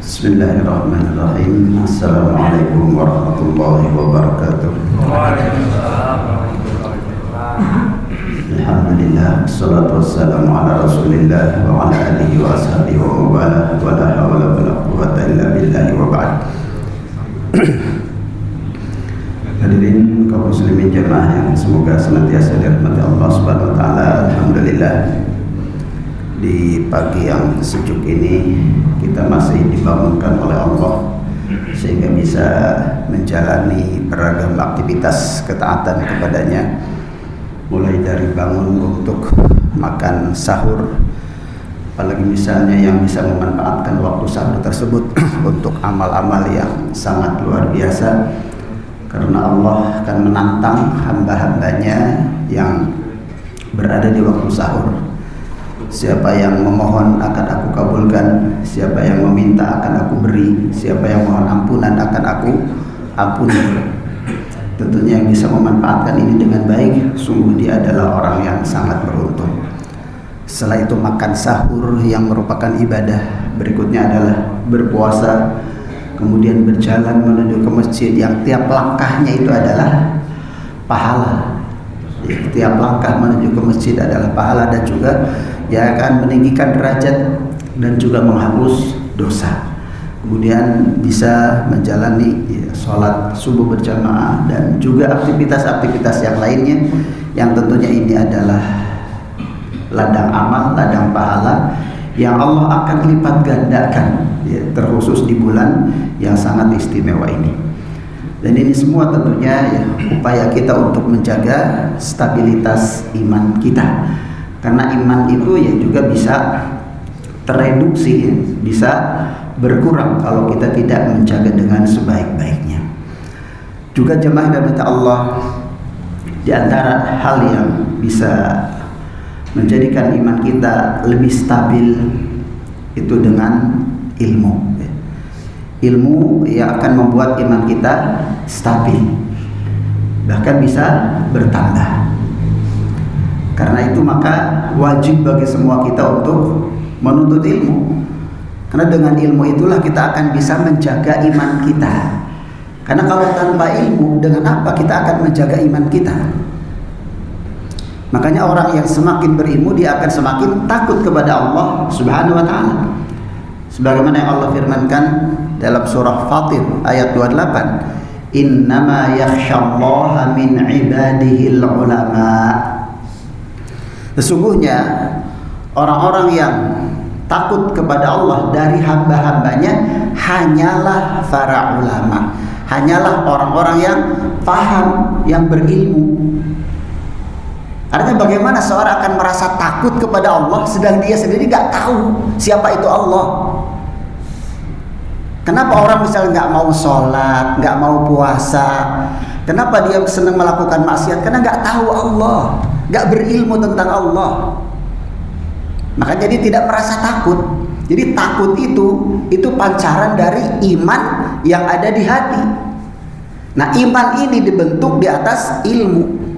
Bismillahirrahmanirrahim. Assalamualaikum warahmatullahi wabarakatuh. Waalaikumsalam warahmatullahi wabarakatuh. Alhamdulillah, wassalatu wassalamu ala rasulillah wa ala alihi wa ashabihi wa mawala wa la hawla wa la quwwata illa billahi wa ba'd. Hadirin kaum muslimin jemaah yang semoga senantiasa dirahmati Allah Subhanahu wa taala. Alhamdulillah, di pagi yang sejuk ini kita masih dibangunkan oleh Allah sehingga bisa menjalani beragam aktivitas ketaatan kepadanya, mulai dari bangun untuk makan sahur, apalagi misalnya yang bisa memanfaatkan waktu sahur tersebut untuk amal-amal yang sangat luar biasa, karena Allah akan menantang hamba-hambanya yang berada di waktu sahur. Siapa yang memohon akan aku kabulkan, siapa yang meminta akan aku beri, siapa yang mohon ampunan akan aku ampuni. Tentunya yang bisa memanfaatkan ini dengan baik, sungguh dia adalah orang yang sangat beruntung. Setelah itu makan sahur yang merupakan ibadah, berikutnya adalah berpuasa, kemudian berjalan menuju ke masjid yang tiap langkahnya itu adalah pahala. Tiap langkah menuju ke masjid adalah pahala dan juga yang akan meninggikan derajat dan juga menghapus dosa. Kemudian bisa menjalani sholat subuh berjamaah dan juga aktivitas-aktivitas yang lainnya yang tentunya ini adalah ladang amal, ladang pahala yang Allah akan lipat gandakan, terkhusus di bulan yang sangat istimewa ini. Dan ini semua tentunya upaya kita untuk menjaga stabilitas iman kita, karena iman itu juga bisa tereduksi, bisa berkurang kalau kita tidak menjaga dengan sebaik-baiknya. Juga jemaah dari Allah, di antara hal yang bisa menjadikan iman kita lebih stabil itu dengan ilmu. Ilmu yang akan membuat iman kita stabil, bahkan bisa bertambah. Karena itu maka wajib bagi semua kita untuk menuntut ilmu, karena dengan ilmu itulah kita akan bisa menjaga iman kita. Karena kalau tanpa ilmu, dengan apa kita akan menjaga iman kita? Makanya orang yang semakin berilmu, dia akan semakin takut kepada Allah Subhanahu wa taala. Sebagaimana yang Allah firmankan dalam surah Fatir ayat 28, innama yakhsyallaha min ibadihil ulama. Sesungguhnya orang-orang yang takut kepada Allah dari hamba-hambanya hanyalah para ulama, hanyalah orang-orang yang paham, yang berilmu. Artinya bagaimana seorang akan merasa takut kepada Allah sedang dia sendiri gak tahu siapa itu Allah? Kenapa orang misalnya nggak mau sholat, nggak mau puasa? Kenapa dia senang melakukan maksiat? Karena nggak tahu Allah, nggak berilmu tentang Allah. Maka jadi tidak merasa takut. Jadi takut itu pancaran dari iman yang ada di hati. Nah, iman ini dibentuk di atas ilmu.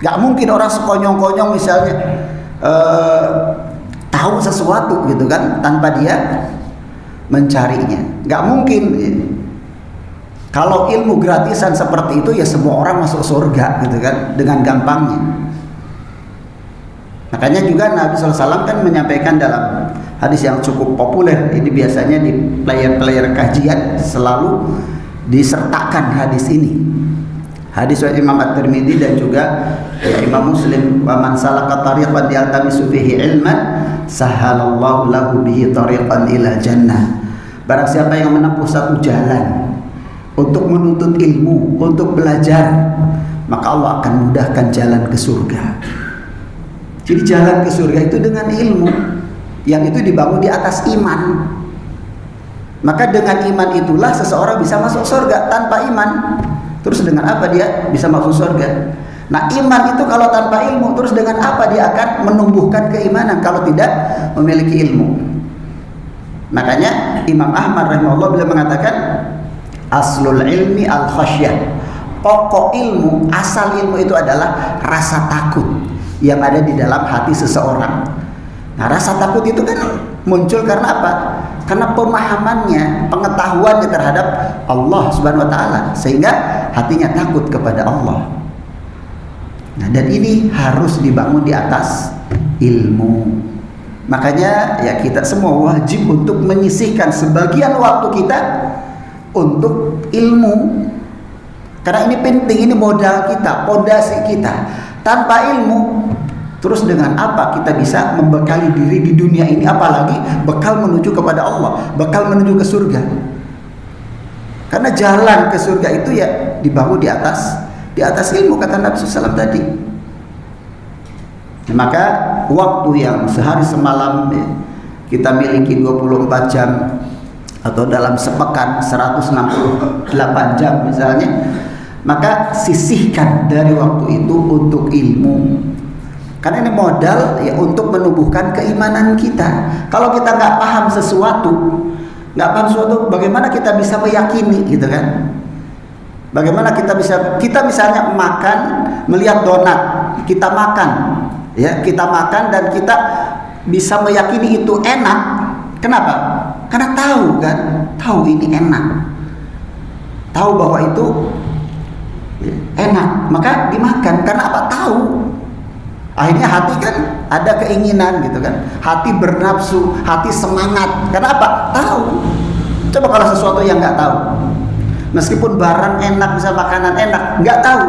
Nggak mungkin orang sekonyong-konyong misalnya tahu sesuatu gitu kan tanpa dia mencarinya. Nggak mungkin. Kalau ilmu gratisan seperti itu ya semua orang masuk surga gitu kan dengan gampangnya. Makanya juga Nabi SAW kan menyampaikan dalam hadis yang cukup populer, ini biasanya di player-player kajian selalu disertakan hadis ini. Hadis Imam At-Tirmidzi dan juga Imam Muslim, wa man salaka tariqan yaltamisu fihi ilman sahalallahu lahu bihi tariqan ila jannah. Barang siapa yang menempuh satu jalan untuk menuntut ilmu, untuk belajar, maka Allah akan mudahkan jalan ke surga. Jadi jalan ke surga itu dengan ilmu, yang itu dibangun di atas iman. Maka dengan iman itulah seseorang bisa masuk surga. Tanpa iman, terus dengan apa dia bisa masuk surga? Nah, iman itu kalau tanpa ilmu, terus dengan apa dia akan menumbuhkan keimanan kalau tidak memiliki ilmu? Makanya Imam Ahmad rahimahullah beliau mengatakan aslul ilmi al khasyah. Pokok ilmu, asal ilmu itu adalah rasa takut yang ada di dalam hati seseorang. Nah, rasa takut itu kan muncul karena apa? Karena pemahamannya, pengetahuannya terhadap Allah Subhanahu wa taala, sehingga hatinya takut kepada Allah. Nah, dan ini harus dibangun di atas ilmu. Makanya ya kita semua wajib untuk menyisihkan sebagian waktu kita untuk ilmu. Karena ini penting, ini modal kita, pondasi kita. Tanpa ilmu, terus dengan apa kita bisa membekali diri di dunia ini, apalagi bekal menuju kepada Allah, bekal menuju ke surga. Karena jalan ke surga itu ya dibangun di atas ilmu, kata Nabi SAW tadi. Maka waktu yang sehari semalam ya, kita miliki 24 jam atau dalam sepekan 168 jam misalnya, maka sisihkan dari waktu itu untuk ilmu. Karena ini modal ya untuk menumbuhkan keimanan kita. Kalau kita nggak paham sesuatu, bagaimana kita bisa meyakini, gitu kan? Bagaimana kita misalnya makan, melihat donat, kita makan, ya kita makan dan kita bisa meyakini itu enak. Kenapa? Karena tahu kan, tahu ini enak, tahu bahwa itu enak, maka dimakan. Karena apa? Tahu. Akhirnya hati kan ada keinginan, gitu kan, hati bernafsu, hati semangat. Kenapa? Tahu. Coba kalau sesuatu yang nggak tahu, meskipun barang enak, misal makanan enak, nggak tahu,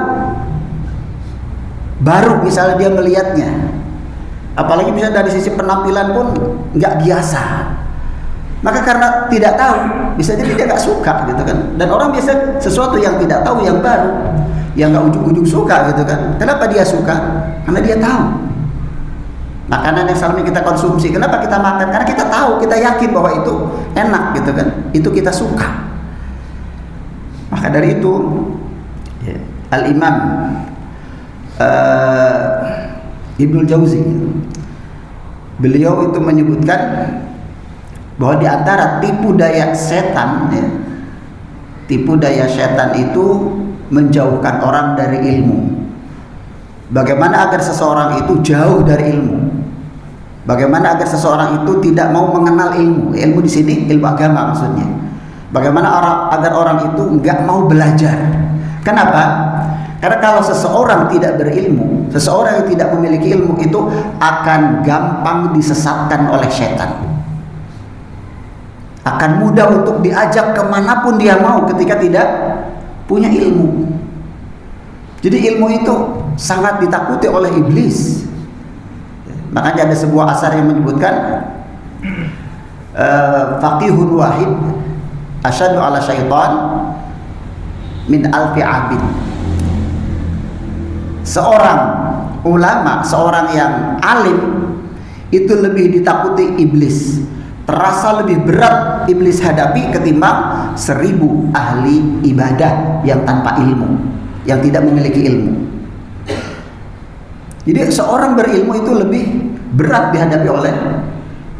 baru misalnya dia melihatnya, apalagi misalnya dari sisi penampilan pun nggak biasa, maka karena tidak tahu, bisa jadi dia nggak suka, gitu kan. Dan orang biasa sesuatu yang tidak tahu, yang baru, yang nggak ujung-ujung suka, gitu kan. Kenapa dia suka? Karena dia tahu. Makanan yang selama ini kita konsumsi, kenapa kita makan? Karena kita tahu, kita yakin bahwa itu enak, gitu kan. Itu kita suka. Maka dari itu ya, Al-Imam Ibnul Jauzi, beliau itu menyebutkan bahwa di antara tipu daya setan ya, tipu daya setan itu menjauhkan orang dari ilmu. Bagaimana agar seseorang itu jauh dari ilmu? Bagaimana agar seseorang itu tidak mau mengenal ilmu? Ilmu di sini ilmu agama maksudnya. Bagaimana agar orang itu nggak mau belajar? Kenapa? Karena kalau seseorang tidak berilmu, seseorang yang tidak memiliki ilmu itu akan gampang disesatkan oleh setan. Akan mudah untuk diajak kemanapun dia mau ketika tidak punya ilmu. Jadi ilmu itu sangat ditakuti oleh iblis. Makanya ada sebuah asar yang menyebutkan faqihun wahid asyadu ala syaitan min alfi abid. Seorang ulama, seorang yang alim itu lebih ditakuti iblis, terasa lebih berat iblis hadapi ketimbang 1000 ahli ibadah yang tanpa ilmu, yang tidak memiliki ilmu. Jadi seorang berilmu itu lebih berat dihadapi oleh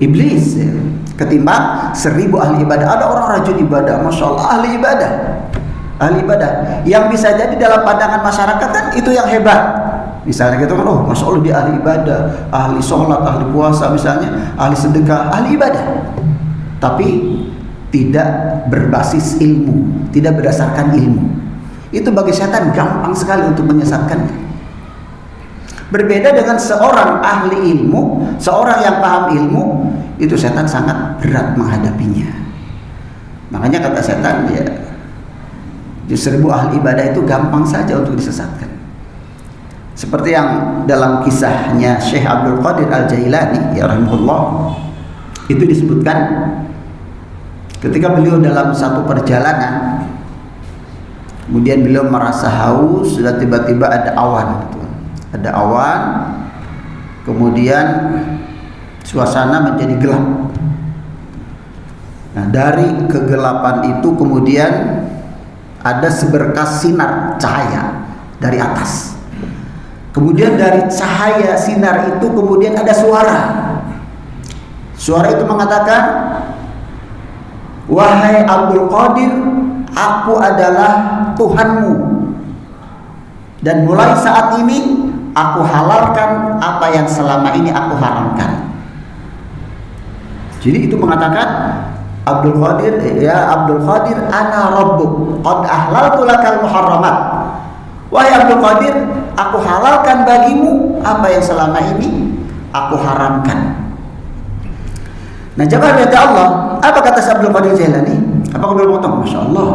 iblis ya, ketimbang 1000 ahli ibadah. Ada orang rajin ibadah, masya Allah, ahli ibadah yang bisa jadi dalam pandangan masyarakat kan itu yang hebat. Misalnya gitu kan, oh masya Allah dia ahli ibadah, ahli sholat, ahli puasa misalnya, ahli sedekah, ahli ibadah, tapi tidak berbasis ilmu, tidak berdasarkan ilmu. Itu bagi setan gampang sekali untuk menyesatkannya. Berbeda dengan seorang ahli ilmu, seorang yang paham ilmu, itu setan sangat berat menghadapinya. Makanya kata setan ya, 1000 ahli ibadah itu gampang saja untuk disesatkan. Seperti yang dalam kisahnya Syekh Abdul Qadir Al-Jailani ya rahimahullah, itu disebutkan ketika beliau dalam satu perjalanan, kemudian beliau merasa haus, sudah tiba-tiba ada awan, kemudian suasana menjadi gelap. Nah, dari kegelapan itu kemudian ada seberkas sinar cahaya dari atas. Kemudian dari cahaya sinar itu kemudian ada suara. Suara itu mengatakan, "Wahai Abdul Qadir, aku adalah Tuhanmu. Dan mulai saat ini aku halalkan apa yang selama ini aku haramkan." Jadi itu mengatakan Abdul Qadir, ya Abdul Qadir, ana rabbuk qad ahlaltu lakal muharramat. Wahai Abdul Qadir, aku halalkan bagimu apa yang selama ini aku haramkan. Nah, jamaah kata Allah, apa kata Abdul Qadir Jailani? Apa aku bilang potong? Masya Allah,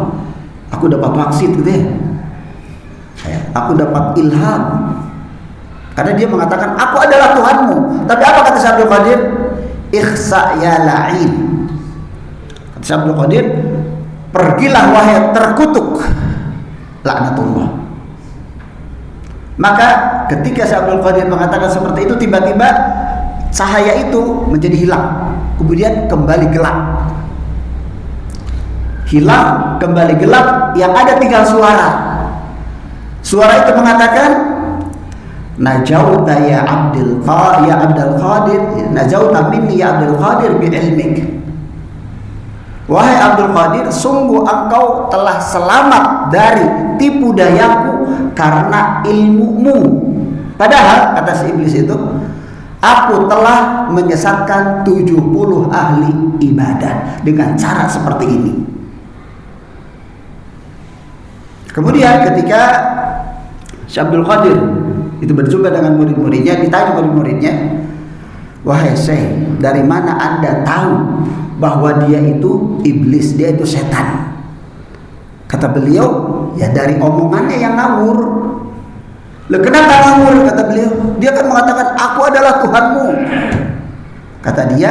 aku dapat maksud gitu ya. Aku dapat ilham. Karena dia mengatakan aku adalah Tuhanmu. Tapi apa kata Abdul Qadir? Ikhsa ya la'in. Kata Abdul Qadir, pergilah wahai terkutuk, laknatullah. Maka ketika Abdul Qadir mengatakan seperti itu, tiba-tiba cahaya itu menjadi hilang, kemudian kembali gelap. Hilang, kembali gelap, yang ada tinggal suara. Suara itu mengatakan, najauta ya Abdul Qadir, najauta minni ya Abdul Qadir bi ilmik. Wahai Abdul Qadir, sungguh engkau telah selamat dari tipu dayaku karena ilmumu. Padahal kata si iblis itu, aku telah menyesatkan 70 ahli ibadah dengan cara seperti ini. Kemudian ketika Abdul Qadir itu berjumpa dengan murid-muridnya, ditanya murid-muridnya, wahai Syekh, dari mana Anda tahu bahwa dia itu iblis, dia itu setan? Kata beliau, ya dari omongannya yang ngawur. Loh, kenapa ngawur? Kata beliau, dia kan mengatakan aku adalah Tuhanmu. Kata dia,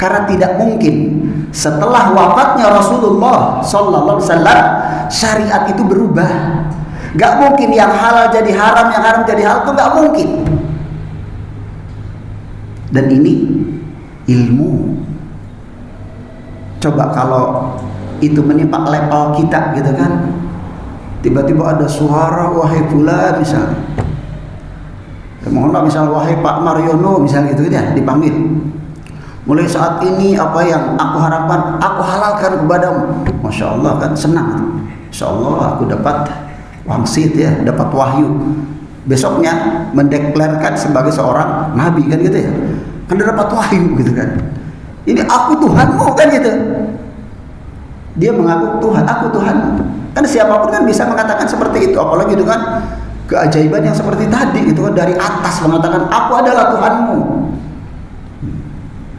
karena tidak mungkin setelah wafatnya Rasulullah Sallallahu Alaihi Wasallam syariat itu berubah. Gak mungkin yang halal jadi haram, yang haram jadi halal, itu gak mungkin. Dan ini ilmu. Coba kalau itu menimpa level kita gitu kan, tiba-tiba ada suara wahai fulan misalnya, mohon maaf misalnya wahai Pak Mariono misalnya gitu ya, dipanggil, mulai saat ini apa yang aku harapkan aku halalkan kepadamu. Masya Allah kan, senang. Insya Allah aku dapat wangsit ya, dapat wahyu. Besoknya mendeklarkan sebagai seorang nabi kan gitu ya, kan dapat wahyu gitu kan. Ini aku Tuhanmu kan gitu. Dia mengaku Tuhan, aku Tuhanmu. Kan siapapun kan bisa mengatakan seperti itu, apalagi dengan keajaiban yang seperti tadi gitu kan, dari atas mengatakan aku adalah Tuhanmu.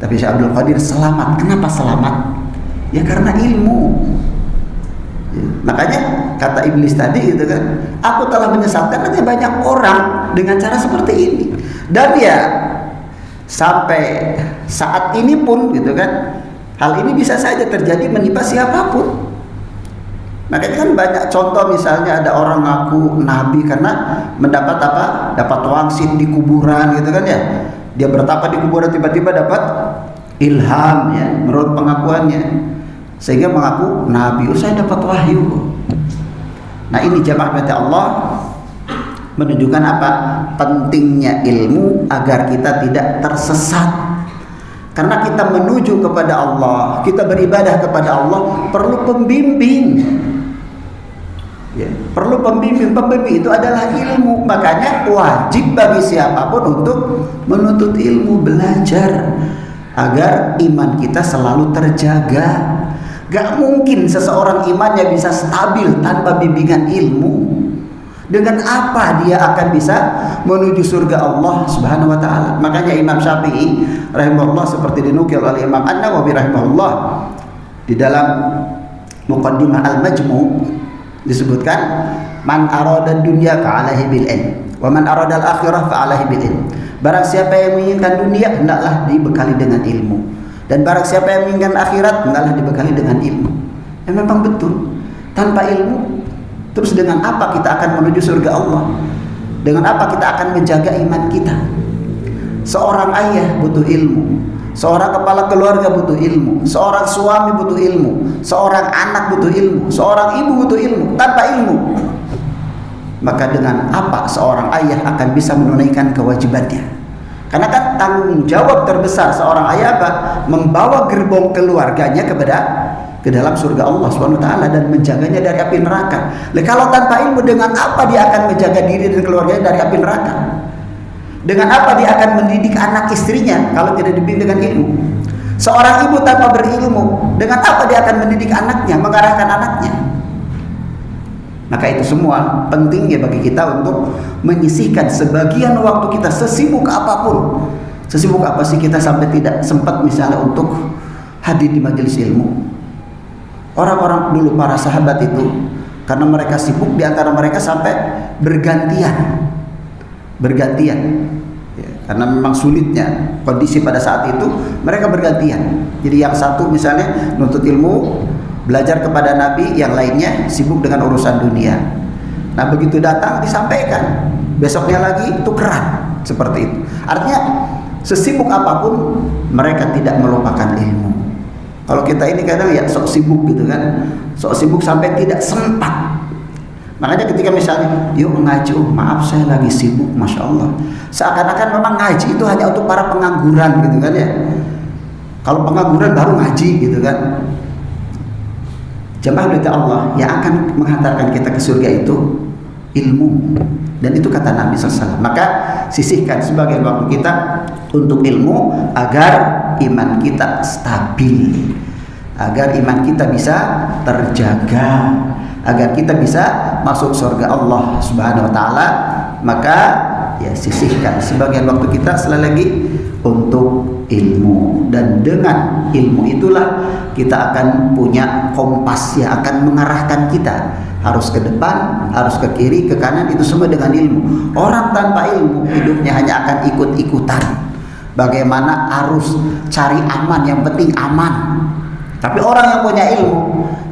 Tapi Syekh Abdul Qadir selamat. Kenapa selamat? Ya karena ilmu. Ya, makanya kata iblis tadi gitu kan, aku telah menyesatkan nanti banyak orang dengan cara seperti ini. Dan ya sampai saat ini pun gitu kan, hal ini bisa saja terjadi menimpa siapapun. Makanya kan banyak contoh, misalnya ada orang ngaku nabi karena mendapat apa? Dapat wangsit di kuburan gitu kan ya. Dia bertapa di kuburan, tiba-tiba dapat ilham ya, menurut pengakuannya, sehingga mengaku nabi. Oh, saya dapat wahyu. Nah, ini jamaah mata Allah menunjukkan apa? Pentingnya ilmu agar kita tidak tersesat. Karena kita menuju kepada Allah, kita beribadah kepada Allah, perlu pembimbing. Ya, perlu pembimbing. Pembimbing itu adalah ilmu. Makanya wajib bagi siapapun untuk menuntut ilmu, belajar agar iman kita selalu terjaga. Gak mungkin seseorang imannya bisa stabil tanpa bimbingan ilmu. Dengan apa dia akan bisa menuju surga Allah Subhanahu wa taala? Makanya Imam Syafi'i rahimahullah, seperti dinukil oleh Imam An-Nawawi rahimahullah di dalam Muqaddimah Al-Majmu' disebutkan, man arada dunya fa alaihi bil ilm wa man arada al-akhirah fa alaihi bil ilm. Barang siapa yang menginginkan dunia, hendaklah dibekali dengan ilmu, dan barang siapa yang menginginkan akhirat, hendaklah dibekali dengan ilmu. Ya memang betul, tanpa ilmu terus dengan apa kita akan menuju surga Allah? Dengan apa kita akan menjaga iman kita? Seorang ayah butuh ilmu, seorang kepala keluarga butuh ilmu, seorang suami butuh ilmu, seorang anak butuh ilmu, seorang ibu butuh ilmu. Tanpa ilmu, maka dengan apa seorang ayah akan bisa menunaikan kewajibannya? Karena kan tanggung jawab terbesar seorang ayah apa? Membawa gerbong keluarganya ke dalam surga Allah SWT dan menjaganya dari api neraka. Kalau tanpa ilmu, dengan apa dia akan menjaga diri dan keluarganya dari api neraka? Dengan apa dia akan mendidik anak istrinya kalau tidak dibimbing dengan ilmu? Seorang ibu tanpa berilmu, dengan apa dia akan mendidik anaknya, mengarahkan anaknya? Maka itu semua pentingnya bagi kita untuk menyisihkan sebagian waktu kita, sesibuk apapun. Sesibuk apa sih kita sampai tidak sempat misalnya untuk hadir di majelis ilmu? Orang-orang dulu, para sahabat itu, karena mereka sibuk, di antara mereka sampai bergantian. Ya, karena memang sulitnya kondisi pada saat itu, mereka bergantian. Jadi yang satu misalnya nuntut ilmu, belajar kepada Nabi, yang lainnya sibuk dengan urusan dunia. Nah begitu datang disampaikan, besoknya lagi tukeran, seperti itu. Artinya sesibuk apapun mereka tidak melupakan ilmu. Kalau kita ini kadang ya sok sibuk gitu kan, sok sibuk sampai tidak sempat. Makanya ketika misalnya yuk ngaji, oh maaf saya lagi sibuk, masya Allah. Seakan-akan memang ngaji itu hanya untuk para pengangguran gitu kan ya. Kalau pengangguran baru ngaji gitu kan. Jemaah dari Allah, yang akan menghantarkan kita ke surga itu ilmu. Dan itu kata Nabi SAW. Maka sisihkan sebagian waktu kita untuk ilmu agar iman kita stabil, agar iman kita bisa terjaga, agar kita bisa masuk surga Allah Subhanahu wa taala. Maka ya sisihkan sebagian waktu kita sekali lagi untuk ilmu, dan dengan ilmu itulah kita akan punya kompas yang akan mengarahkan kita, harus ke depan, harus ke kiri, ke kanan, itu semua dengan ilmu. Orang tanpa ilmu hidupnya hanya akan ikut-ikutan. Bagaimana arus cari aman, yang penting aman. Tapi orang yang punya ilmu,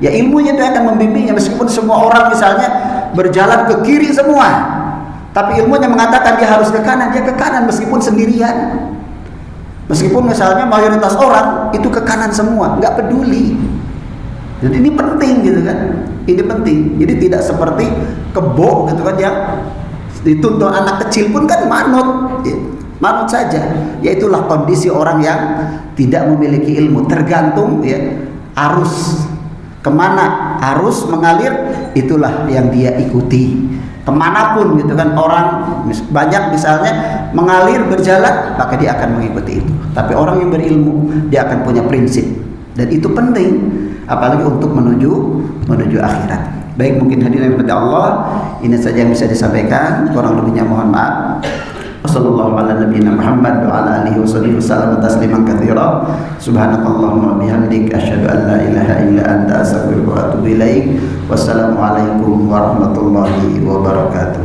ya ilmunya itu akan membimbingnya. Meskipun semua orang misalnya berjalan ke kiri semua, tapi ilmunya mengatakan dia harus ke kanan, dia ke kanan meskipun sendirian. Meskipun misalnya mayoritas orang itu ke kanan semua, nggak peduli. Jadi ini penting gitu kan, ini penting. Jadi tidak seperti kebo gitu kan, yang dituntut anak kecil pun kan manut, ya, manut saja. Yaitulah kondisi orang yang tidak memiliki ilmu, tergantung ya arus kemana arus mengalir, itulah yang dia ikuti. Kemanapun gitu kan, orang banyak misalnya mengalir berjalan, maka dia akan mengikuti itu. Tapi orang yang berilmu, dia akan punya prinsip, dan itu penting apalagi untuk menuju akhirat. Baik, mungkin hadirin kepada Allah, ini saja yang bisa disampaikan, kurang lebihnya mohon maaf. Wassallallahu ala nabiyyina Muhammad wa ala alihi wasallam tasliman katsira. Subhanakallahumma wa bihamdik asyhadu an la ilaha illa anta astaghfiruka wa atubu ilaik. Wassalamualaikum warahmatullahi wabarakatuh.